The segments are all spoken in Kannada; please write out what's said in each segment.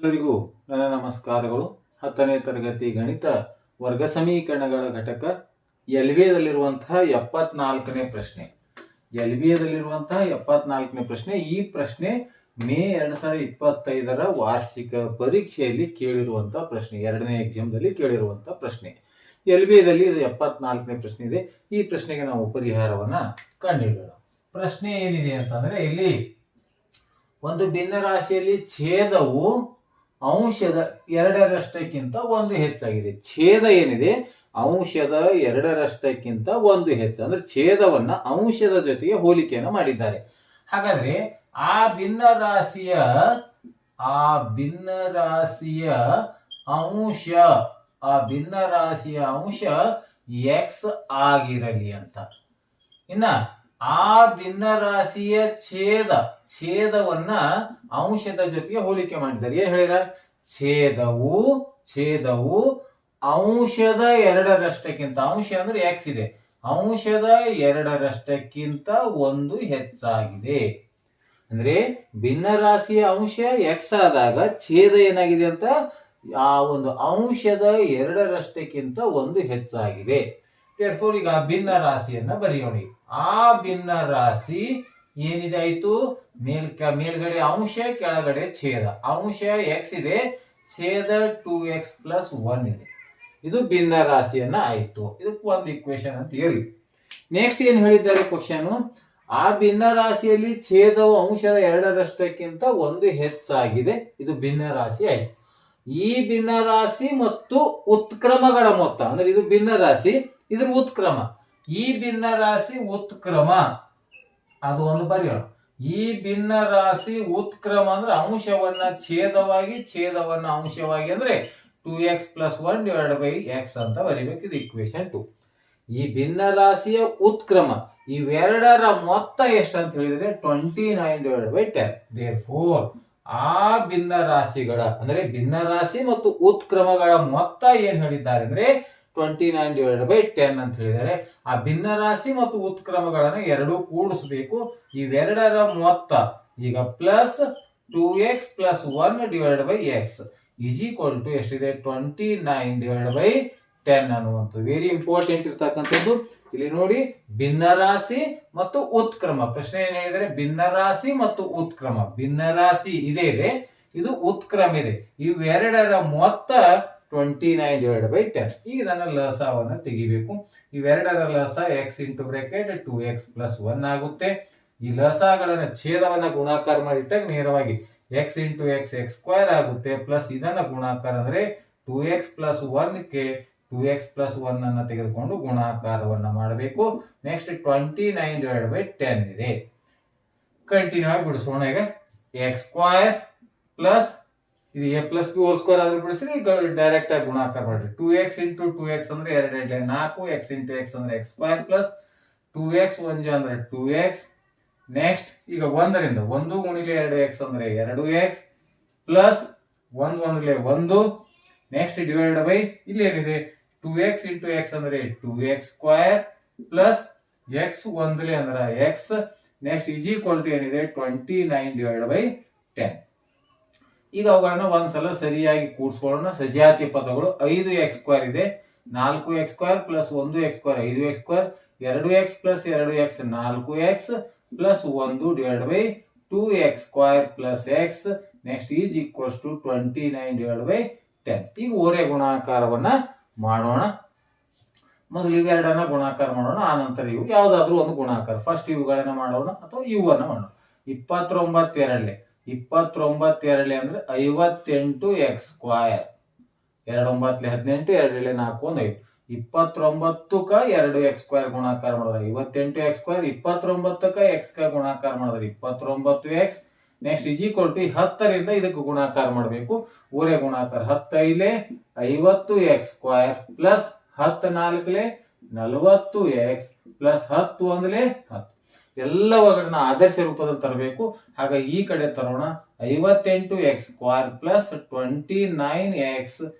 ಎಲ್ಲರಿಗೂ ನನ್ನ ನಮಸ್ಕಾರಗಳು. 10ನೇ ತರಗತಿ ಗಣಿತ ವರ್ಗ ಸಮೀಕರಣಗಳ ಘಟಕ ಎಲ್ಬಿಯದಲ್ಲಿರುವಂತಹ 74ನೇ ಪ್ರಶ್ನೆ. ಎಲ್ಬಿಯದಲ್ಲಿರುವಂತಹ 74ನೇ ಪ್ರಶ್ನೆ. ಈ ಪ್ರಶ್ನೆ ಮೇ 2025ರ ವಾರ್ಷಿಕ ಪರೀಕ್ಷೆಯಲ್ಲಿ ಕೇಳಿರುವಂತಹ ಪ್ರಶ್ನೆ, 2ನೇ ಎಕ್ಸಾಮ್ದಲ್ಲಿ ಕೇಳಿರುವಂತಹ ಪ್ರಶ್ನೆ. ಎಲ್ಬಿಯದಲ್ಲಿ ಇದು 74ನೇ ಪ್ರಶ್ನೆ ಇದೆ. ಈ ಪ್ರಶ್ನೆಗೆ ನಾವು ಪರಿಹಾರವನ್ನ ಕಂಡುಹಿಡಿಯೋಣ. ಪ್ರಶ್ನೆ ಏನಿದೆ ಅಂತಂದ್ರೆ, ಇಲ್ಲಿ ಒಂದು ಭಿನ್ನರಾಶಿಯಲ್ಲಿ ಛೇದವು ಅಂಶದ 2ರಷ್ಟಕ್ಕಿಂತ 1 ಹೆಚ್ಚಾಗಿದೆ. ಛೇದ ಏನಿದೆ ಅಂಶದ 2ರಷ್ಟಕ್ಕಿಂತ 1 ಹೆಚ್ಚು, ಅಂದ್ರೆ ಛೇದವನ್ನ ಅಂಶದ ಜೊತೆಗೆ ಹೋಲಿಕೆಯನ್ನು ಮಾಡಿದ್ದಾರೆ. ಹಾಗಾದ್ರೆ ಆ ಭಿನ್ನರಾಶಿಯ ಅಂಶ ಎಕ್ಸ್ ಆಗಿರಲಿ ಅಂತ. ಇನ್ನ ಆ ಭಿನ್ನರಾಶಿಯ ಛೇದವನ್ನ ಅಂಶದ ಜೊತೆಗೆ ಹೋಲಿಕೆ ಮಾಡಿದ್ದಾರೆ. ಏನ್ ಹೇಳಿರ? ಛೇದವು ಅಂಶದ 2ರಷ್ಟಕ್ಕಿಂತ, ಅಂಶ ಅಂದ್ರೆ ಎಕ್ಸ್ ಇದೆ, ಅಂಶದ 2ರಷ್ಟಕ್ಕಿಂತ 1 ಹೆಚ್ಚಾಗಿದೆ. ಅಂದ್ರೆ ಭಿನ್ನರಾಶಿಯ ಅಂಶ ಎಕ್ಸ್ ಆದಾಗ ಛೇದ ಏನಾಗಿದೆ ಅಂತ, ಆ ಒಂದು ಅಂಶದ 2ರಷ್ಟಕ್ಕಿಂತ 1 ಹೆಚ್ಚಾಗಿದೆ. therefore ಈಗ ಭಿನ್ನ ರಾಶಿಯನ್ನ ಬರೆಯೋಣ. ಆ ಭಿನ್ನ ರಾಶಿ ಏನಿದೆ ಆಯ್ತು, ಮೇಲ್ಗಡೆ ಅಂಶ, ಕೆಳಗಡೆ ಛೇದ. ಅಂಶ ಎಕ್ಸ್ ಇದೆ, ಛೇದ 2x + 1 ಇದೆ. ಇದು ಭಿನ್ನ ರಾಶಿಯನ್ನ ಆಯ್ತು. ಇದಕ್ಕೆ ಒಂದು ಇಕ್ವೇಶನ್ ಅಂತ ಹೇಳಿ. ನೆಕ್ಸ್ಟ್ ಏನ್ ಹೇಳಿದ್ದಾರೆ ಕ್ವಶನ್, ಆ ಭಿನ್ನ ರಾಶಿಯಲ್ಲಿ ಛೇದವು ಅಂಶದ 2ರಷ್ಟಕ್ಕಿಂತ 1 ಹೆಚ್ಚಾಗಿದೆ. ಇದು ಭಿನ್ನ ರಾಶಿ ಆಯ್ತು. ಈ ಭಿನ್ನ ರಾಶಿ ಮತ್ತು ಉತ್ಕ್ರಮಗಳ ಮೊತ್ತ, ಅಂದ್ರೆ ಇದು ಭಿನ್ನ ರಾಶಿ, ಇದ್ರ ಉತ್ಕ್ರಮ. ಈ ಭಿನ್ನ ರಾಶಿ ಉತ್ಕ್ರಮ ಅದು ಒಂದು ಬರೆಯೋಣ. ಈ ಭಿನ್ನ ರಾಶಿ ಉತ್ಕ್ರಮ ಅಂದ್ರೆ ಅಂಶವನ್ನ ಛೇದವಾಗಿ, ಛೇದವನ್ನ ಅಂಶವಾಗಿ, ಅಂದ್ರೆ 2x + 1 / x ಅಂತ ಬರೀಬೇಕು. ಇದು ಇಕ್ವೇಶನ್ 2. ಈ ಭಿನ್ನ ರಾಶಿಯ ಉತ್ಕ್ರಮ ಇವೆರಡರ ಮೊತ್ತ ಎಷ್ಟು ಅಂತ ಹೇಳಿದ್ರೆ 29/10. therefore ಆ ಭಿನ್ನ ರಾಶಿಗಳ, ಅಂದ್ರೆ ಭಿನ್ನ ರಾಶಿ ಮತ್ತು ಉತ್ಕ್ರಮಗಳ ಮೊತ್ತ ಏನ್ ಹೇಳಿದ್ದಾರೆ ಅಂದ್ರೆ 29/10 ಅಂತ ಹೇಳಿದ್ದಾರೆ. ಆ ಭಿನ್ನ ರಾಶಿ ಮತ್ತು ಉತ್ಕ್ರಮಗಳನ್ನ ಎರಡೂ ಕೂಡಿಸಬೇಕು. ಇವೆರಡರ ಮೊತ್ತ ಈಗ ಪ್ಲಸ್ 2x + 1 / x = ಎಷ್ಟಿದೆ? 29/10 ಅನ್ನುವಂಥದ್ದು ವೆರಿ ಇಂಪಾರ್ಟೆಂಟ್ ಇರ್ತಕ್ಕಂಥದ್ದು. ಇಲ್ಲಿ ನೋಡಿ, ಭಿನ್ನ ರಾಶಿ ಮತ್ತು ಉತ್ಕ್ರಮ. ಪ್ರಶ್ನೆ ಏನ್ ಹೇಳಿದರೆ? ಭಿನ್ನ ರಾಶಿ ಮತ್ತು ಉತ್ಕ್ರಮ. ಭಿನ್ನ ರಾಶಿ ಇದೆ, ಇದು ಉತ್ಕ್ರಮ ಇದೆ. ಇವೆರಡರ ಮೊತ್ತ 29/10. ಈಗ ಇದನ್ನ ಲಸವನ್ನ ತೆಗಿಬೇಕು. ಇವೆರಡರ ಲಸ x × 2x + 1 ಆಗುತ್ತೆ. ಈ ಲಸಗಳನ್ನ ಛೇದವನ್ನ ಗುಣಾಕಾರ ಮಾಡಿಟ್ಟಾಗ ನೇರವಾಗಿ x × x x² ಆಗುತ್ತೆ. ಪ್ಲಸ್ ಇದನ್ನ ಗುಣಾಕಾರ ಅಂದ್ರೆ 2x + 1 ಕ್ಕೆ 2x + 1 ಅನ್ನ ತೆಗೆದುಕೊಂಡು ಗುಣಾಕಾರವನ್ನ ಮಾಡಬೇಕು. ನೆಕ್ಸ್ಟ್ 29/10 ಇದೆ. ಕಂಟಿನ್ಯೂ ಆಗಿ ಬಿಡಿಸೋಣ. ಈಗ x² ಪ್ಲಸ್ ಇದು a + b² ಆದ್ರೂ ಬಿಡಿಸ್ರಿ, ಈಗ ಡೈರೆಕ್ಟ್ ಆಗಿ ಗುಣಾಕಾರ ಮಾಡ್ರಿ. 2x × 2x ಅಂದ್ರೆ 2 × 4, x × x ಅಂದ್ರೆ x² ಪ್ಲಸ್ 2x 1 ಅಂದ್ರೆ 2x. ನೆಕ್ಸ್ಟ್ ಈಗ 1 ರಿಂದ 1 × 2x ಅಂದ್ರೆ 2x plus 1 1 1. Next divide by ಇಲ್ಲಿ ಏನಿದೆ 2x × x ಅಂದ್ರೆ 2x² ಪ್ಲಸ್ x 1 ಅಂದ್ರೆ x. ನೆಕ್ಸ್ಟ್ ಏನಿದೆ 29/10. ಈಗ ಅವುಗಳನ್ನ ಒಂದ್ಸಲ ಸರಿಯಾಗಿ ಕೂಡಿಸ್ಕೊಳ್ಳೋಣ. ಸಜಾತಿ ಪದಗಳು 5x² ಇದೆ, 4x² plus 1x² 5x², 2x plus 2x 4x plus 1 / 2x² plus x. Next = 29/10. ಈಗ ಓರೆ ಗುಣಾಕಾರವನ್ನ ಮಾಡೋಣ. ಮೊದಲು ಇವೆರಡನ್ನ ಗುಣಾಕಾರ ಮಾಡೋಣ, ಆ ನಂತರ ಇವು ಯಾವ್ದಾದ್ರು ಒಂದು ಗುಣಾಕಾರ. ಫಸ್ಟ್ ಇವುಗಳನ್ನ ಮಾಡೋಣ ಅಥವಾ ಇವನ್ನ ಮಾಡೋಣ. 29 2 ಅಂದ್ರೆ 58x². 2 9 18, 2 4 5. 29ಕ್ಕ 2x² ಗುಣಾಕಾರ ಮಾಡಿದ್ರೆ 58x², 29ಕ್ಕ x ಗುಣಾಕಾರ ಮಾಡಿದ್ರೆ 29x. ನೆಕ್ಸ್ಟ್ = 10 ರಿಂದ ಇದಕ್ಕೆ ಗುಣಾಕಾರ ಮಾಡಬೇಕು. ಓರೆ ಗುಣಾಕಾರ 10 50x² ಪ್ಲಸ್ 10 4 40x ಪ್ಲಸ್ 10 1 10. ಎಲ್ಲವನ್ನ ಆದರ್ಶ ರೂಪದಲ್ಲಿ ತರಬೇಕು. ಹಾಗಾಗಿ ಈ ಕಡೆ ತರೋಣ. 58x² plus 29x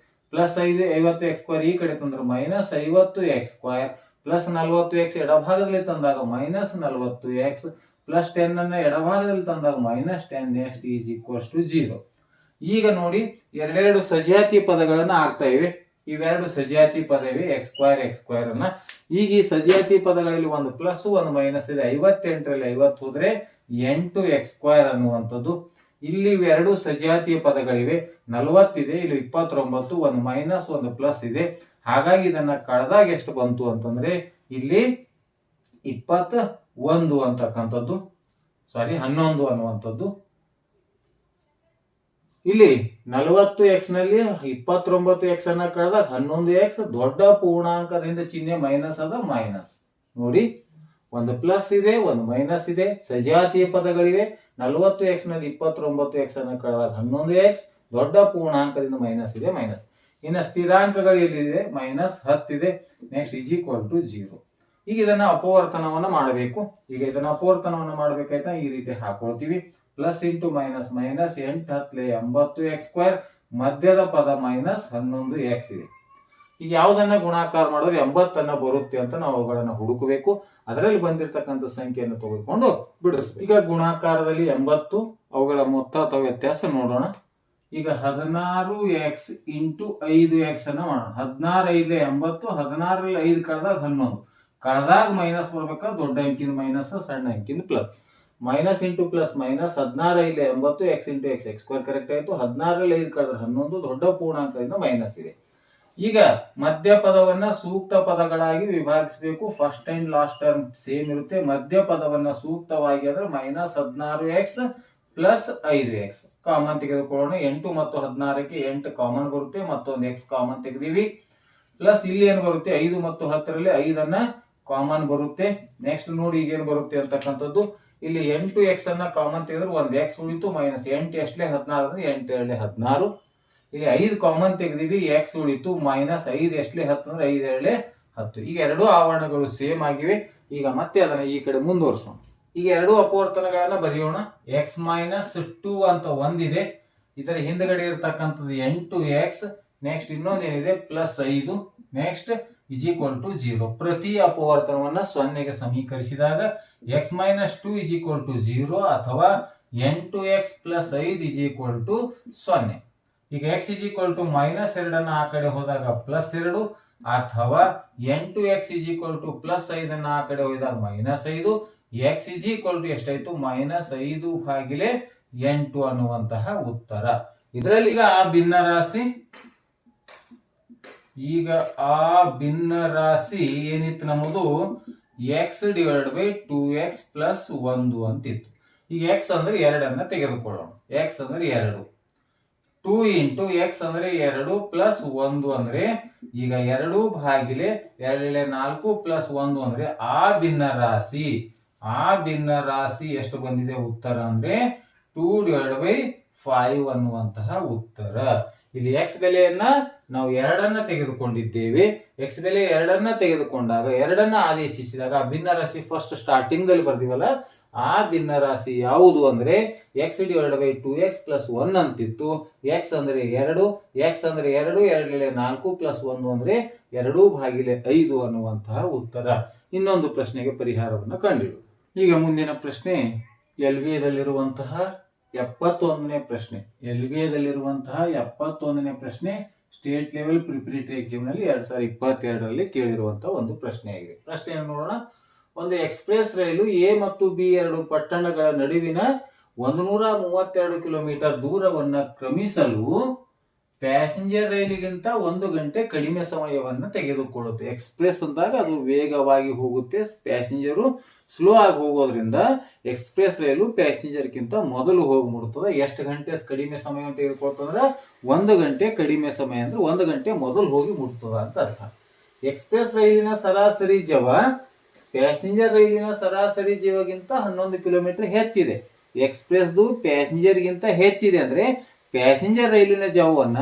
plus 50x² ಈ ಕಡೆ ತಂದ್ರೆ -50x² ಪ್ಲಸ್ 40x ಎಡಭಾಗದಲ್ಲಿ ತಂದಾಗ -40x ಪ್ಲಸ್ 10 ಅನ್ನ ಎಡಭಾಗದಲ್ಲಿ ತಂದಾಗ -10. ನೆಕ್ಸ್ಟ್ = 0. ಈಗ ನೋಡಿ ಎರಡೆರಡು ಸಜಾತಿ ಪದಗಳನ್ನ ಆಗ್ತಾ ಇವೆ. ಇವೆರಡು ಸಜಾತಿ ಪದ ಇವೆ ಎಕ್ಸ್ ಸ್ಕ್ವೇರ್ ಅನ್ನ. ಈಗ ಈ ಸಜಾತಿ ಪದಗಳಲ್ಲಿ ಒಂದು ಪ್ಲಸ್ ಒಂದು ಮೈನಸ್ ಇದೆ. 58ರಲ್ಲಿ 50 ಹೋದ್ರೆ 8 ಎಕ್ಸ್ ಸ್ಕ್ವೇರ್ ಅನ್ನುವಂಥದ್ದು. ಇಲ್ಲಿ ಇವೆರಡು ಸಜಾತಿಯ ಪದಗಳಿವೆ. 40 ಇದೆ, ಇಲ್ಲಿ 29, ಒಂದು ಮೈನಸ್ ಒಂದು ಪ್ಲಸ್ ಇದೆ. ಹಾಗಾಗಿ ಇದನ್ನ ಕಳೆದಾಗ ಎಷ್ಟು ಬಂತು ಅಂತಂದ್ರೆ ಇಲ್ಲಿ 21 ಅಂತಕ್ಕಂಥದ್ದು, ಸಾರಿ 11 ಅನ್ನುವಂಥದ್ದು. ಇಲ್ಲಿ 40x ನಲ್ಲಿ 29x ಅನ್ನ ಕಳೆದಾಗ 11x, ದೊಡ್ಡ ಪೂರ್ಣಾಂಕದಿಂದ ಚಿಹ್ನೆ ಮೈನಸ್ ಅದ, ಮೈನಸ್. ನೋಡಿ, ಒಂದು ಪ್ಲಸ್ ಇದೆ, ಒಂದು ಮೈನಸ್ ಇದೆ, ಸಜಾತಿಯ ಪದಗಳಿವೆ. 40x ನಲ್ಲಿ 29x ಅನ್ನ ಕಳೆದಾಗ 11x, ದೊಡ್ಡ ಪೂರ್ಣಾಂಕದಿಂದ ಮೈನಸ್ ಇದೆ, ಮೈನಸ್. ಇನ್ನು ಸ್ಥಿರಾಂಕಗಳು ಎಲ್ಲಿದೆ? -10 ಇದೆ. Next is equal to 0. ಈಗ ಇದನ್ನ ಅಪವರ್ತನವನ್ನ ಮಾಡಬೇಕು. ಈಗ ಇದನ್ನ ಅಪವರ್ತನವನ್ನ ಮಾಡ್ಬೇಕಾಯ್ತಾ, ಈ ರೀತಿ ಹಾಕೊಳ್ತೀವಿ. Plus into minus minus 8 10 80x², ಮಧ್ಯದ ಪದ -11x ಇದೆ. ಈಗ ಯಾವ್ದನ್ನ ಗುಣಾಕಾರ ಮಾಡಿದ್ರೆ 80 ಬರುತ್ತೆ ಅಂತ ನಾವು ಅವುಗಳನ್ನ ಹುಡುಕಬೇಕು. ಅದರಲ್ಲಿ ಬಂದಿರತಕ್ಕಂಥ ಸಂಖ್ಯೆಯನ್ನು ತೆಗೆದುಕೊಂಡು ಬಿಡಿಸ್ಬೇಕು. ಈಗ ಗುಣಾಕಾರದಲ್ಲಿ 80, ಅವುಗಳ ಮೊತ್ತ ಅಥವಾ ವ್ಯತ್ಯಾಸ ನೋಡೋಣ. ಈಗ 16x ಇಂಟು 5x ಅನ್ನ ಮಾಡೋಣ. 16 5 80, 16ರಲ್ಲಿ 5 ಕಳೆದಾಗ 11, ಕಳೆದಾಗ ಮೈನಸ್ ಬರ್ಬೇಕಾದ್ರೆ ದೊಡ್ಡ ಅಂಕಿನ ಮೈನಸ್, ಸಣ್ಣ ಅಂಕಿನ plus. Minus into plus minus, 16 5 80, x into x, x square correct ಆಯ್ತು. 16ರಲ್ಲಿ 5 ಕಳೆದ್ರೆ 11, ದೊಡ್ಡ ಪೂರ್ಣಾಂಕದಿಂದ ಮೈನಸ್ ಇದೆ. ಈಗ ಮಧ್ಯ ಪದವನ್ನ ಸೂಕ್ತ ಪದಗಳಾಗಿ ವಿಭಾಗಿಸಬೇಕು. First and last term same ಇರುತ್ತೆ. ಮಧ್ಯ ಪದವನ್ನ ಸೂಕ್ತವಾಗಿ ಅಂದ್ರೆ -16x ಪ್ಲಸ್ 5x ಕಾಮನ್ ತೆಗೆದುಕೊಳ್ಳೋಣ. 8 ಮತ್ತು 16ಕ್ಕೆ 8 ಕಾಮನ್ ಬರುತ್ತೆ, ಮತ್ತೊಂದು x ಕಾಮನ್ ತೆಗೆದೀವಿ. ಪ್ಲಸ್ ಇಲ್ಲಿ ಏನು ಬರುತ್ತೆ? 5 ಮತ್ತು 10ರಲ್ಲಿ 5 ಕಾಮನ್ ಬರುತ್ತೆ. ನೆಕ್ಸ್ಟ್ ನೋಡಿ ಈಗ ಏನು ಬರುತ್ತೆ ಅಂತಕ್ಕಂಥದ್ದು. ಇಲ್ಲಿ 8x ಅನ್ನ ಕಾಮನ್ ತೆಗೆದ್ರೆ ಒಂದು x ಉಳಿತು, ಮೈನಸ್ 8 ಎಷ್ಟಲೇ 16 ಅಂದ್ರೆ 8 2 16. ಇಲ್ಲಿ 5 ಕಾಮನ್ ತೆಗೆದಿವಿ, x ಉಳಿತು, ಮೈನಸ್ 5 ಎಷ್ಟಲೇ 10 ಅಂದ್ರೆ 5 2 10. ಈಗ ಎರಡು ಆವರಣಗಳು ಸೇಮ್ ಆಗಿವೆ. ಈಗ ಮತ್ತೆ ಅದನ್ನ ಈ ಕಡೆ ಮುಂದುವರಿಸೋಣ. ಈಗ ಎರಡು ಅಪವರ್ತನಗಳನ್ನ ಬರೆಯೋಣ. x -2 ಅಂತ ಒಂದಿದೆ, ಇದರ ಹಿಂದ್ಗಡೆ ಇರತಕ್ಕಂಥದ್ದು 8x, ನೆಕ್ಸ್ಟ್ ಇನ್ನೊಂದೇನಿದೆ plus 5, next is equal to 0. ಪ್ರತಿ ಅಪವರ್ತನವನ್ನ 0ಗೆ ಸಮೀಕರಿಸಿದಾಗ x -2 ಇಸ್ ಈಕ್ವಲ್ ಟು 0 ಅಥವಾ 8x plus 5 is equal to 0. ಈಗ x ಇಸ್ ಈಕ್ವಲ್ ಟು -2 ಅನ್ನ ಆ ಕಡೆ ಹೋದಾಗ +2, ಅಥವಾ 8x is equal to plus 5 ಅನ್ನ ಆ ಕಡೆ ಹೋದಾಗ -5, x ಇಸ್ ಈಕ್ವಲ್ ಟು ಎಷ್ಟಾಯ್ತು? -5/8 ಅನ್ನುವಂತಹ ಉತ್ತರ. ಇದರಲ್ಲಿ ಈಗ ಆ ಭಿನ್ನ ರಾಶಿ ಏನಿತ್ತು ನಮ್ಮದು x / 2x ಪ್ಲಸ್ 1 ಅಂತಿತ್ತು. ಈಗ x ಅಂದ್ರೆ 2 ತೆಗೆದುಕೊಳ್ಳೋಣ. x ಅಂದ್ರೆ 2, 2 ಇಂಟು x ಅಂದ್ರೆ 2 ಪ್ಲಸ್ 1 ಅಂದ್ರೆ ಈಗ 2/2 ಪ್ಲಸ್ 1 ಅಂದ್ರೆ ಆ ಭಿನ್ನ ರಾಶಿ ಎಷ್ಟು ಬಂದಿದೆ ಉತ್ತರ ಅಂದ್ರೆ 2/5 ಅನ್ನುವಂತಹ ಉತ್ತರ. ಇಲ್ಲಿ x ಬೆಲೆಯನ್ನ ನಾವು 2 ತೆಗೆದುಕೊಂಡಿದ್ದೇವೆ. x ಬೆಲೆ 2 ತೆಗೆದುಕೊಂಡಾಗ 2 ಆದೇಶಿಸಿದಾಗ ಆ ಭಿನ್ನ ರಾಶಿ ಫಸ್ಟ್ ಸ್ಟಾರ್ಟಿಂಗ್ ದಲ್ಲಿ ಬರ್ತೀವಲ್ಲ, ಆ ಭಿನ್ನ ರಾಶಿ ಯಾವುದು ಅಂದ್ರೆ x / 2x ಪ್ಲಸ್ 1 ಅಂತಿತ್ತು. x ಅಂದ್ರೆ 2, x ಅಂದ್ರೆ 2 2 4 ಪ್ಲಸ್ 1 ಅಂದ್ರೆ 2/5 ಅನ್ನುವಂತಹ ಉತ್ತರ. ಇನ್ನೊಂದು ಪ್ರಶ್ನೆಗೆ ಪರಿಹಾರವನ್ನು ಕಂಡಿಡು. ಈಗ ಮುಂದಿನ ಪ್ರಶ್ನೆ LBಯದಲ್ಲಿರುವಂತಹ 71ನೇ ಪ್ರಶ್ನೆ. LBಯದಲ್ಲಿರುವಂತಹ 71ನೇ ಪ್ರಶ್ನೆ ಸ್ಟೇಟ್ ಲೆವೆಲ್ ಪ್ರಿಪರೇಟರಿ ಎಕ್ಸಾಮ್ ನಲ್ಲಿ 2022ರಲ್ಲಿ ಕೇಳಿರುವಂತಹ ಒಂದು ಪ್ರಶ್ನೆ ಆಗಿದೆ. ಪ್ರಶ್ನೆಯನ್ನು ನೋಡೋಣ. ಒಂದು ಎಕ್ಸ್ಪ್ರೆಸ್ ರೈಲು ಎ ಮತ್ತು ಬಿ ಎರಡು ಪಟ್ಟಣಗಳ ನಡುವಿನ 132 ಕಿಲೋಮೀಟರ್ ದೂರವನ್ನ ಕ್ರಮಿಸಲು ಪ್ಯಾಸೆಂಜರ್ ರೈಲಿಗಿಂತ 1 ಗಂಟೆ ಕಡಿಮೆ ಸಮಯವನ್ನು ತೆಗೆದುಕೊಳ್ಳುತ್ತೆ. ಎಕ್ಸ್ಪ್ರೆಸ್ ಅಂದಾಗ ಅದು ವೇಗವಾಗಿ ಹೋಗುತ್ತೆ, ಪ್ಯಾಸೆಂಜರು ಸ್ಲೋ ಆಗಿ ಹೋಗೋದ್ರಿಂದ ಎಕ್ಸ್ಪ್ರೆಸ್ ರೈಲು ಪ್ಯಾಸೆಂಜರ್ಗಿಂತ ಮೊದಲು ಹೋಗಿ ಮುಡುತ್ತದೆ. ಎಷ್ಟು ಗಂಟೆ ಕಡಿಮೆ ಸಮಯ ತೆಗೆದುಕೊಳ್ತಂದ್ರೆ 1 ಗಂಟೆ ಕಡಿಮೆ ಸಮಯ ಅಂದ್ರೆ 1 ಗಂಟೆ ಮೊದಲು ಹೋಗಿ ಮುಟ್ತದ ಅಂತ ಅರ್ಥ. ಎಕ್ಸ್ಪ್ರೆಸ್ ರೈಲಿನ ಸರಾಸರಿ ಜವ ಪ್ಯಾಸೆಂಜರ್ ರೈಲಿನ ಸರಾಸರಿ ಜವಗಿಂತ 11 ಕಿಲೋಮೀಟರ್ ಹೆಚ್ಚಿದೆ. ಎಕ್ಸ್ಪ್ರೆಸ್ದು ಪ್ಯಾಸೆಂಜರ್ಗಿಂತ ಹೆಚ್ಚಿದೆ ಅಂದ್ರೆ ಪ್ಯಾಸೆಂಜರ್ ರೈಲಿನ ಜವವನ್ನ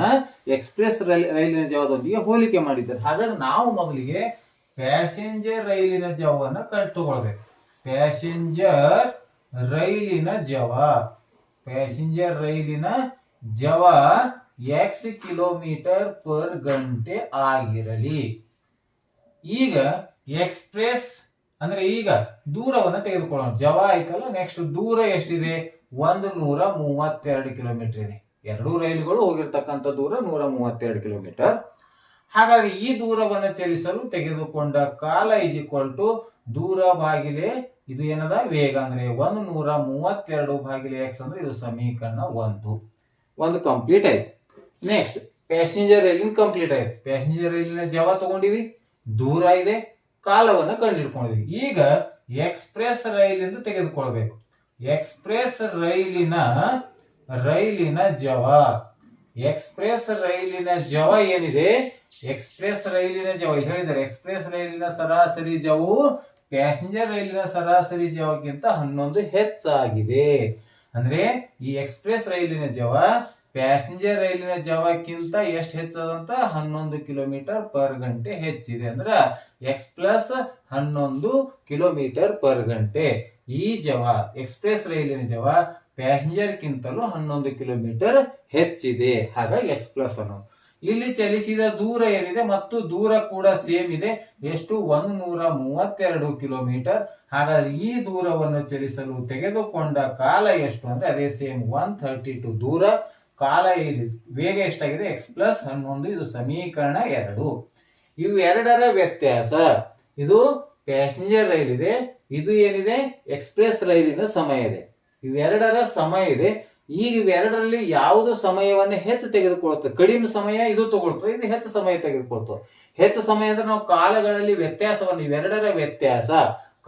ಎಕ್ಸ್ಪ್ರೆಸ್ ರೈಲಿನ ಜವದೊಂದಿಗೆ ಹೋಲಿಕೆ ಮಾಡಿದ್ದಾರೆ. ಹಾಗಾಗಿ ನಾವು ಮೊದಲಿಗೆ ಪ್ಯಾಸೆಂಜರ್ ರೈಲಿನ ಜವವನ್ನ ತಗೊಳ್ಬೇಕು. ಪ್ಯಾಸೆಂಜರ್ ರೈಲಿನ ಜವ x ಕಿಲೋಮೀಟರ್ ಪರ್ ಗಂಟೆ ಆಗಿರಲಿ. ಈಗ ಎಕ್ಸ್ಪ್ರೆಸ್ ಅಂದ್ರೆ ಈಗ ದೂರವನ್ನ ತೆಗೆದುಕೊಳ್ಳೋಣ. ಜವ ಆಯ್ತಲ್ಲ, ನೆಕ್ಸ್ಟ್ ದೂರ ಎಷ್ಟಿದೆ? 132 ಕಿಲೋಮೀಟರ್ ಇದೆ. ಎರಡೂ ರೈಲುಗಳು ಹೋಗಿರ್ತಕ್ಕಂಥ ದೂರ 132 ಕಿಲೋಮೀಟರ್. ಹಾಗಾದ್ರೆ ಈ ದೂರವನ್ನು ಚಲಿಸಲು ತೆಗೆದುಕೊಂಡ ಕಾಲ ಇಸ್ ಈಕ್ವಲ್ ಟು ದೂರ ಭಾಗಿಲೆ ಇದು ಏನದ ವೇಗ ಅಂದ್ರೆ 132 ಭಾಗಿಲೆ ಎಕ್ಸ್ ಅಂದ್ರೆ ಇದು ಸಮೀಕರಣ ಒಂದು ಕಂಪ್ಲೀಟ್ ಆಯ್ತು. ನೆಕ್ಸ್ಟ್ ಪ್ಯಾಸೆಂಜರ್ ರೈಲಿನ ಕಂಪ್ಲೀಟ್ ಆಯ್ತು. ಪ್ಯಾಸೆಂಜರ್ ರೈಲಿನ ಜವ ತಗೊಂಡಿವಿ, ದೂರ ಇದೆ, ಕಾಲವನ್ನು ಕಂಡುಹಿಡ್ಕೊಂಡಿವಿ. ಈಗ ಎಕ್ಸ್ಪ್ರೆಸ್ ರೈಲಿಂದ ತೆಗೆದುಕೊಳ್ಬೇಕು. ಎಕ್ಸ್ಪ್ರೆಸ್ ರೈಲಿನ ಜವ ಏನಿದೆ, ಎಕ್ಸ್ಪ್ರೆಸ್ ರೈಲಿನ ಜವ ಇಲ್ಲಿ ಹೇಳಿದ್ದಾರೆ. ಎಕ್ಸ್ಪ್ರೆಸ್ ರೈಲಿನ ಸರಾಸರಿ ಜವವು ಪ್ಯಾಸೆಂಜರ್ ರೈಲಿನ ಸರಾಸರಿ ಜವಕ್ಕಿಂತ 11 ಹೆಚ್ಚಾಗಿದೆ. ಅಂದ್ರೆ ಈ ಎಕ್ಸ್ಪ್ರೆಸ್ ರೈಲಿನ ಜವ ಪ್ಯಾಸೆಂಜರ್ ರೈಲಿನ ಜವಕ್ಕಿಂತ ಎಷ್ಟು ಹೆಚ್ಚದಂತ 11 ಕಿಲೋಮೀಟರ್ ಪರ್ ಗಂಟೆ ಹೆಚ್ಚಿದೆ. ಅಂದ್ರ ಎಕ್ಸ್ ಪ್ಲಸ್ 11 ಕಿಲೋಮೀಟರ್ ಪರ್ ಗಂಟೆ. ಈ ಜವ ಎಕ್ಸ್ಪ್ರೆಸ್ ರೈಲಿನ ಜವ ಪ್ಯಾಸೆಂಜರ್ ಕಿಂತಲೂ 11 ಕಿಲೋಮೀಟರ್ ಹೆಚ್ಚಿದೆ. ಹಾಗಾಗಿ ಎಕ್ಸ್ ಪ್ಲಸ್ ಅನ್ನೋದು. ಇಲ್ಲಿ ಚಲಿಸಿದ ದೂರ ಏನಿದೆ ಮತ್ತು ದೂರ ಕೂಡ ಸೇಮ್ ಇದೆ. ಎಷ್ಟು? 132 ಕಿಲೋಮೀಟರ್. ಹಾಗಾದ್ರೆ ಈ ದೂರವನ್ನು ಚಲಿಸಲು ತೆಗೆದುಕೊಂಡ ಕಾಲ ಎಷ್ಟು ಅಂದ್ರೆ ಅದೇ ಸೇಮ್ 132 ದೂರ. ಕಾಲ ವೇಗ ಎಷ್ಟಾಗಿದೆ? X plus 11. ಇದು ಸಮೀಕರಣ 2. ಇವು ಎರಡರ ವ್ಯತ್ಯಾಸ. ಇದು ಪ್ಯಾಸೆಂಜರ್ ರೈಲ್ ಇದೆ, ಇದು ಏನಿದೆ ಎಕ್ಸ್ಪ್ರೆಸ್ ರೈಲಿನ ಸಮಯ ಇದೆ. ಇವೆರಡರ ಸಮಯ ಇದೆ. ಈಗ ಇವೆರಡರಲ್ಲಿ ಯಾವುದು ಸಮಯವನ್ನು ಹೆಚ್ಚು ತೆಗೆದುಕೊಳ್ಳುತ್ತದೆ? ಕಡಿಮೆ ಸಮಯ ಇದು ತಗೊಳ್ತದೆ, ಇದು ಹೆಚ್ಚು ಸಮಯ ತೆಗೆದುಕೊಳ್ತದೆ. ಹೆಚ್ಚು ಸಮಯ ಅಂದ್ರೆ ನಾವು ಕಾಲಗಳಲ್ಲಿ ವ್ಯತ್ಯಾಸವನ್ನು, ಇವೆರಡರ ವ್ಯತ್ಯಾಸ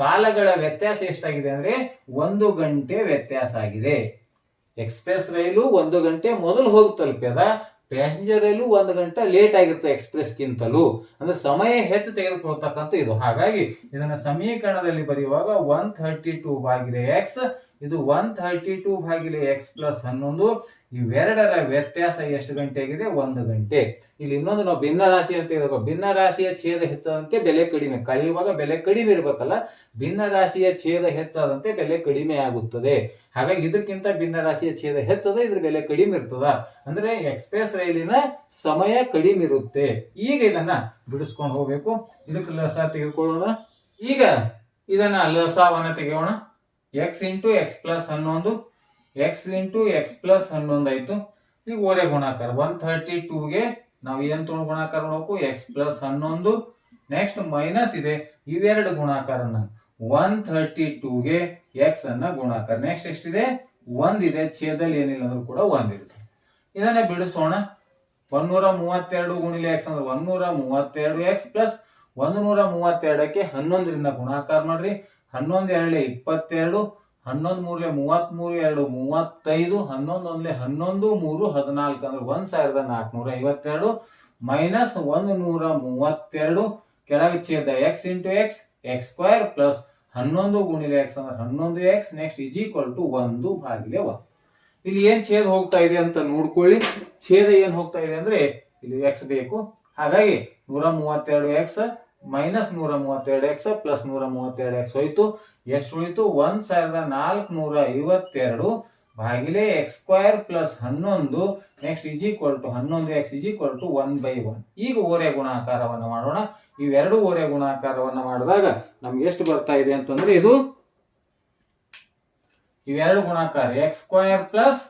ಕಾಲಗಳ ವ್ಯತ್ಯಾಸ ಎಷ್ಟಾಗಿದೆ ಅಂದ್ರೆ 1 ಗಂಟೆ ವ್ಯತ್ಯಾಸ ಆಗಿದೆ. ಎಕ್ಸ್ಪ್ರೆಸ್ ರೈಲು 1 ಗಂಟೆ ಮೊದಲು ಹೋಗಿ ತಲುಪ್ಯದ, ಪ್ಯಾಸೆಂಜರ್ ರೈಲು 1 ಗಂಟೆ ಲೇಟ್ ಆಗಿರುತ್ತೆ ಎಕ್ಸ್ಪ್ರೆಸ್ ಗಿಂತಲೂ. ಅಂದ್ರೆ ಸಮಯ ಹೆಚ್ಚು ತೆಗೆದುಕೊಳ್ತಕ್ಕಂಥ ಇದು. ಹಾಗಾಗಿ ಇದನ್ನ ಸಮೀಕರಣದಲ್ಲಿ ಬರೆಯುವಾಗ 132 ಭಾಗಿಲೆ ಎಕ್ಸ್, ಇದು 132 ಭಾಗಿಲೆ ಎಕ್ಸ್ ಪ್ಲಸ್ 11. ಇವೆರಡರ ವ್ಯತ್ಯಾಸ ಎಷ್ಟು ಗಂಟೆ ಆಗಿದೆ? 1 ಗಂಟೆ. ಇಲ್ಲಿ ಇನ್ನೊಂದು ನಾವು ಭಿನ್ನ ರಾಶಿ ಅಂತ ತೆಗೆದುಕೋ. ಭಿನ್ನ ರಾಶಿಯ ಛೇದ ಹೆಚ್ಚಾದಂತೆ ಬೆಲೆ ಕಡಿಮೆ. ಕಳೆಯುವಾಗ ಬೆಲೆ ಕಡಿಮೆ ಇರ್ಬೇಕಲ್ಲ, ಭಿನ್ನ ರಾಶಿಯ ಛೇದ ಹೆಚ್ಚಾದಂತೆ ಬೆಲೆ ಕಡಿಮೆ ಆಗುತ್ತದೆ. ಹಾಗಾಗಿ ಇದಕ್ಕಿಂತ ಭಿನ್ನ ರಾಶಿಯ ಛೇದ ಹೆಚ್ಚದ, ಇದ್ರ ಬೆಲೆ ಕಡಿಮೆ ಇರ್ತದ. ಅಂದ್ರೆ ಎಕ್ಸ್ಪ್ರೆಸ್ ರೈಲಿನ ಸಮಯ ಕಡಿಮೆ ಇರುತ್ತೆ. ಈಗ ಇದನ್ನ ಬಿಡಿಸ್ಕೊಂಡು ಹೋಗ್ಬೇಕು. ಇದಕ್ಕೆ ಲಸ ತೆಗೆದುಕೊಳ್ಳೋಣ. ಈಗ ಇದನ್ನ ಲಸವನ್ನ ತೆಗೆಯೋಣ. X into x plus 11, x into x plus 11 ಆಯ್ತು. ಈಗ ಓರೆ ಗುಣಾಕಾರ 132ಗೆ ನಾವು ಏನ್ ತಗೊಂಡು ಗುಣಾಕಾರ ಮಾಡಬೇಕು? X plus 11. ನೆಕ್ಸ್ಟ್ ಮೈನಸ್ ಇದೆ, ಇವೆರಡು ಗುಣಾಕಾರನ 132ಗೆ ಎಕ್ಸ್ ಅನ್ನ ಗುಣಾಕಾರ. ನೆಕ್ಸ್ಟ್ ಎಷ್ಟಿದೆ? 1 ಇದೆ, ಛೇದಲ್ಲಿ ಏನಿಲ್ಲ ಅಂದ್ರೂ ಕೂಡ 1 ಇರುತ್ತೆ. ಇದನ್ನ ಬಿಡಿಸೋಣ. 132 ಗುಣಿಲೆ ಎಕ್ಸ್ ಅಂದ್ರೆ 132 ಎಕ್ಸ್ ಪ್ಲಸ್ 132ಕ್ಕೆ 11ರಿಂದ ಗುಣಾಕಾರ ಮಾಡ್ರಿ. 11 2 22, 11 3 33, 2 35, 11 1 11, 3 14 ಅಂದ್ರೆ 1452 ಮೈನಸ್ 132 ಕೆಳಗೆ ಛೇದ x into x x square plus 11 ಗುಣಿಲೆ ಎಕ್ಸ್ ಅಂದ್ರೆ 11 x. Next is equal to 1 ಭಾಗಿಲೆ 1. ಇಲ್ಲಿ ಏನ್ ಛೇದ ಹೋಗ್ತಾ ಇದೆ ಅಂತ ನೋಡ್ಕೊಳ್ಳಿ. ಛೇದ ಏನ್ ಹೋಗ್ತಾ ಇದೆ ಅಂದ್ರೆ ಇಲ್ಲಿ ಎಕ್ಸ್ ಬೇಕು. ಹಾಗಾಗಿ 132 x minus 132 x plus 132 x ಹೋಯ್ತು. ಎಷ್ಟು ಉಳಿತು? 1452 ಭಾಗಿಲೆ x square plus 11. Next is equal to 11 x is equal to 1/1. ಈಗ ಓರೆ ಗುಣಾಕಾರವನ್ನು ಮಾಡೋಣ. ಇವೆರಡು ಓರೆ ಗುಣಾಕಾರವನ್ನ ಮಾಡಿದಾಗ ನಮ್ಗೆ ಎಷ್ಟು ಬರ್ತಾ ಇದೆ ಅಂತಂದ್ರೆ ಇದು ಇವೆರಡು ಗುಣಾಕಾರ x square plus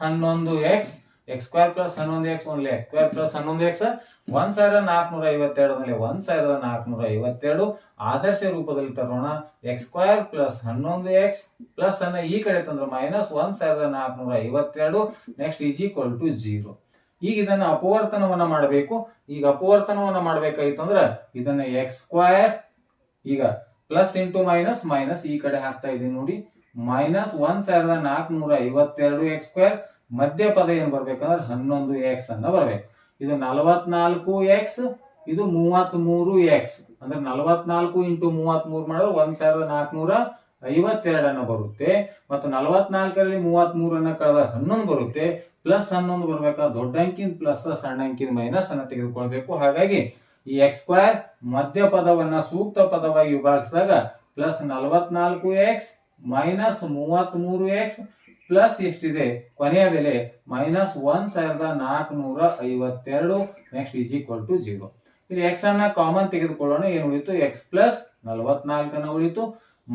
11 x, x square plus 11 x only x square plus 11 x 1452 ಮೇಲೆ 1452 ಆದರ್ಶ ರೂಪದಲ್ಲಿ ತರೋಣ. X square plus 11 x plus ಅನ್ನ ಈ ಕಡೆ ತಂದ್ರೆ minus 1452. Next is equal to 0. ಈಗ ಇದನ್ನ ಅಪವರ್ತನವನ್ನ ಮಾಡಬೇಕು. ಈಗ ಅಪವರ್ತನವನ್ನ ಮಾಡ್ಬೇಕಾಯ್ತು ಅಂದ್ರೆ ಇದನ್ನ ಎಕ್ಸ್ ಸ್ಕ್ವೇರ್ ಈಗ ಪ್ಲಸ್ ಇಂಟು ಮೈನಸ್ ಮೈನಸ್ ಈ ಕಡೆ ಹಾಕ್ತಾ ಇದೀನಿ ನೋಡಿ. ಮೈನಸ್ 1452 ಎಕ್ಸ್ ಸ್ಕ್ವೇರ್ ಮಧ್ಯ ಪದ ಏನ್ ಬರ್ಬೇಕಂದ್ರೆ 11 ಎಕ್ಸ್ ಅನ್ನ ಬರ್ಬೇಕು. ಇದು 44 ಎಕ್ಸ್, ಇದು 33 ಎಕ್ಸ್ ಅಂದ್ರೆ 44 ಇಂಟು 33 ಮಾಡಿದ್ರೆ 1452 ಅನ್ನ ಬರುತ್ತೆ. ಮತ್ತು 44ರಲ್ಲಿ 33 ಅನ್ನ ಕಳೆದ 11 ಬರುತ್ತೆ. ಪ್ಲಸ್ 11 ಬರ್ಬೇಕಾದ್ರೆ ದೊಡ್ಡ ಅಂಕಿನ ಪ್ಲಸ್ ಸಣ್ಣ ಅಂಕಿನ ಮೈನಸ್ ಅನ್ನ ತೆಗೆದುಕೊಳ್ಬೇಕು. ಹಾಗಾಗಿ ಈ ಎಕ್ಸ್ ಸ್ಕ್ವೇರ್ ಮಧ್ಯ ಪದವನ್ನ ಸೂಕ್ತ ಪದವಾಗಿ ವಿಭಾಗಿಸಿದಾಗ plus 44 x minus 33 x plus ಎಷ್ಟಿದೆ ಕೊನೆಯ ಬೆಲೆ minus 1452. Next is equal to 0. ಇಲ್ಲಿ ಎಕ್ಸ್ ಅನ್ನ ಕಾಮನ್ ತೆಗೆದುಕೊಳ್ಳೋಣ. ಏನು ಉಳಿತು? ಎಕ್ಸ್ ಪ್ಲಸ್ 44 ಉಳಿತು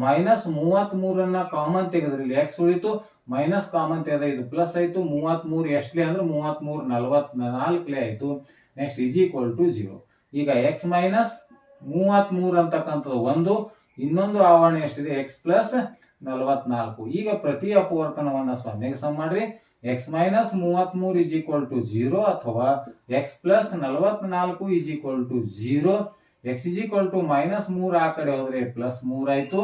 -33 ಕಾಮನ್ ತೆಗೆದ್ರೆ ಇಲ್ಲಿ ಎಕ್ಸ್ ಉಳಿತು, ಮೈನಸ್ ಕಾಮನ್ ತೆಗೆದ ಇದು ಪ್ಲಸ್ ಆಯ್ತು, 33 ಎಷ್ಟಲೇ ಅಂದ್ರೆ 33 44 ಆಯ್ತು. Next is equal to 0. ಈಗ ಎಕ್ಸ್ ಮೈನಸ್ 33 ಅಂತಕ್ಕಂಥದ್ದು ಒಂದು, ಇನ್ನೊಂದು ಆವರಣ ಎಷ್ಟಿದೆ ಎಕ್ಸ್ ಪ್ಲಸ್ 44. ಈಗ ಪ್ರತಿ ಅಪವರ್ತನವನ್ನ 0ಗೆ ಸಮ ಮಾಡ್ರಿ. X minus 33 is equal to 0 ಅಥವಾ x plus 44 is equal to 0. X is equal to -3 ಆ ಕಡೆ ಹೋದ್ರೆ +3 ಆಯ್ತು,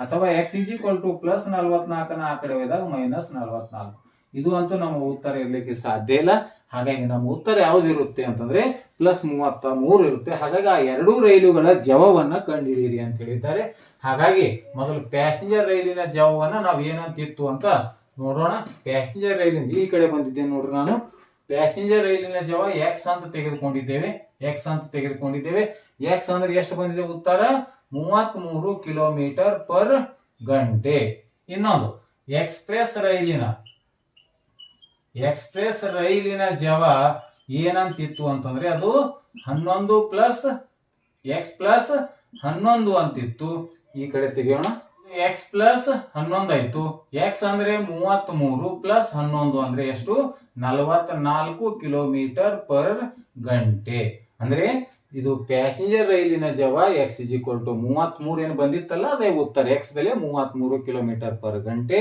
ಅಥವಾ x is equal to plus 44 ಆ ಕಡೆ ಹೋದಾಗ -44. ಇದು ಅಂತೂ ನಮ್ಮ ಉತ್ತರ ಇರ್ಲಿಕ್ಕೆ ಸಾಧ್ಯ ಇಲ್ಲ. ಹಾಗಾಗಿ ನಮ್ಮ ಉತ್ತರ ಯಾವ್ದಿರುತ್ತೆ ಅಂತಂದ್ರೆ +33 ಇರುತ್ತೆ. ಹಾಗಾಗಿ ಆ ಎರಡೂ ರೈಲುಗಳ ಜವವನ್ನ ಕಂಡುಹಿಡಿಯಿರಿ ಅಂತ ಹೇಳಿದ್ದಾರೆ. ಹಾಗಾಗಿ ಮೊದಲು ಪ್ಯಾಸೆಂಜರ್ ರೈಲಿನ ಜವವನ್ನ ನಾವು ಏನಂತಿತ್ತು ಅಂತ ನೋಡೋಣ. ಪ್ಯಾಸೆಂಜರ್ ರೈಲಿಂದ ಈ ಕಡೆ ಬಂದಿದ್ದೇನೆ ನೋಡ್ರಿ. ನಾನು ಪ್ಯಾಸೆಂಜರ್ ರೈಲಿನ ಜವ ಎಕ್ಸ್ ಅಂತ ತೆಗೆದುಕೊಂಡಿದ್ದೇವೆ. ಎಕ್ಸ್ ಅಂದ್ರೆ ಎಷ್ಟು ಬಂದಿದೆ ಉತ್ತರ? 33 ಕಿಲೋಮೀಟರ್ ಪರ್ ಗಂಟೆ. ಇನ್ನೊಂದು ಎಕ್ಸ್ಪ್ರೆಸ್ ರೈಲಿನ ಜವ ಏನಂತಿತ್ತು ಅಂತಂದ್ರೆ ಅದು 11 ಪ್ಲಸ್ ಎಕ್ಸ್ ಪ್ಲಸ್ 11 ಅಂತಿತ್ತು. ಈ ಕಡೆ ತೆಗೆಯೋಣ. ಎಕ್ಸ್ ಪ್ಲಸ್ 11 ಆಯ್ತು. ಎಕ್ಸ್ ಅಂದ್ರೆ 33 ಪ್ಲಸ್ 11 ಅಂದ್ರೆ ಎಷ್ಟು? 44 ಕಿಲೋಮೀಟರ್ ಪರ್ ಗಂಟೆ. ಅಂದ್ರೆ ಇದು ಪ್ಯಾಸೆಂಜರ್ ರೈಲಿನ ಜವ ಎಕ್ಸ್ ಇಸ್ ಈಕ್ವಲ್ ಟು 33 ಏನು ಬಂದಿತ್ತಲ್ಲ ಅದೇ ಉತ್ತರ. ಎಕ್ಸ್ ಬೆಲೆ 33 ಕಿಲೋಮೀಟರ್ ಪರ್ ಗಂಟೆ.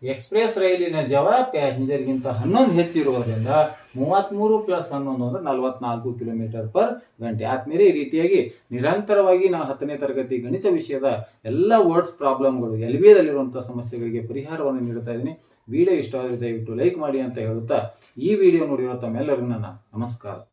ಎಕ್ಸ್ಪ್ರೆಸ್ ರೈಲಿನ ಜವ ಪ್ಯಾಸೆಂಜರ್ ಗಿಂತ 11 ಹೆಚ್ಚಿರುವುದರಿಂದ 33 ಪ್ಲಸ್ 11 ಅಂದ್ರೆ 44 ಕಿಲೋಮೀಟರ್ ಪರ್ ಗಂಟೆ. ಆದ್ಮೇಲೆ ಈ ರೀತಿಯಾಗಿ ನಿರಂತರವಾಗಿ ನಾವು 10ನೇ ತರಗತಿ ಗಣಿತ ವಿಷಯದ ಎಲ್ಲ ವರ್ಡ್ಸ್ ಪ್ರಾಬ್ಲಮ್ಗಳು LBA ದಲ್ಲಿರುವಂತಹ ಸಮಸ್ಯೆಗಳಿಗೆ ಪರಿಹಾರವನ್ನು ನೀಡುತ್ತಾ ಇದ್ದೀನಿ. ವಿಡಿಯೋ ಇಷ್ಟವಾದರೆ ದಯವಿಟ್ಟು ಲೈಕ್ ಮಾಡಿ ಅಂತ ಹೇಳುತ್ತಾ ಈ ವಿಡಿಯೋ ನೋಡಿರೋ ತಮ್ಮೆಲ್ಲರಿಗೂ ನನ್ನ ನಮಸ್ಕಾರ.